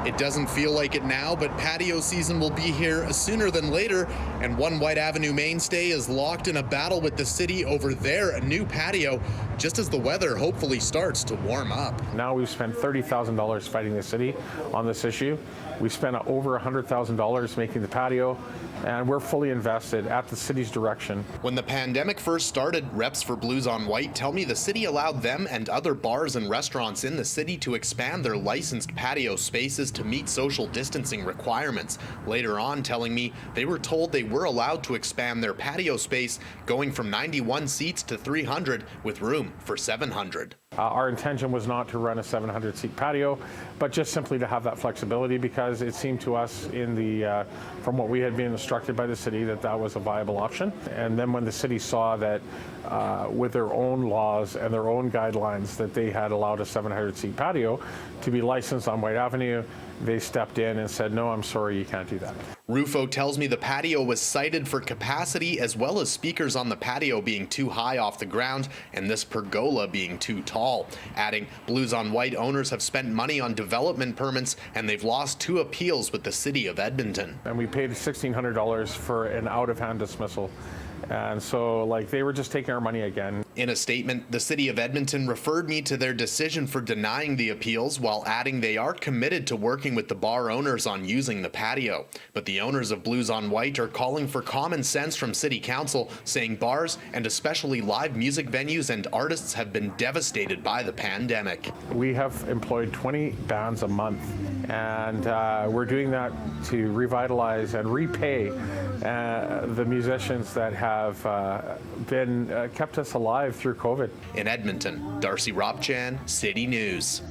It doesn't feel like it now, but patio season will be here sooner than later, and one Whyte Avenue mainstay is locked in a battle with the city over their new patio, just as the weather hopefully starts to warm up. Now we've spent $30,000 fighting the city on this issue. We spent over $100,000 making the patio, and we're fully invested at the city's direction. When the pandemic first started, reps for Blues on Whyte tell me the city allowed them and other bars and restaurants in the city to expand their licensed patio spaces to meet social distancing requirements. Later on, telling me they were told they were allowed to expand their patio space, going from 91 seats to 300 with room for 700. Our intention was not to run a 700-seat patio, but just simply to have that flexibility, because it seemed to us from what we had been instructed by the city that was a viable option. And then when the city saw that with their own laws and their own guidelines that they had allowed a 700-seat patio to be licensed on Whyte Avenue, they stepped in and said, no, I'm sorry, you can't do that. Rufo tells me the patio was cited for capacity, as well as speakers on the patio being too high off the ground and this pergola being too tall. Adding, Blues on Whyte owners have spent money on development permits, and they've lost 2 appeals with the city of Edmonton. And we paid $1,600 for an out-of-hand dismissal. And so, they were just taking our money again. In a statement, the city of Edmonton referred me to their decision for denying the appeals, while adding they are committed to working with the bar owners on using the patio. But the owners of Blues on Whyte are calling for common sense from city council, saying bars and especially live music venues and artists have been devastated by the pandemic. We have employed 20 bands a month, and we're doing that to revitalize and repay the musicians that have kept us alive through COVID. In Edmonton, Darcy Ropchan, City News.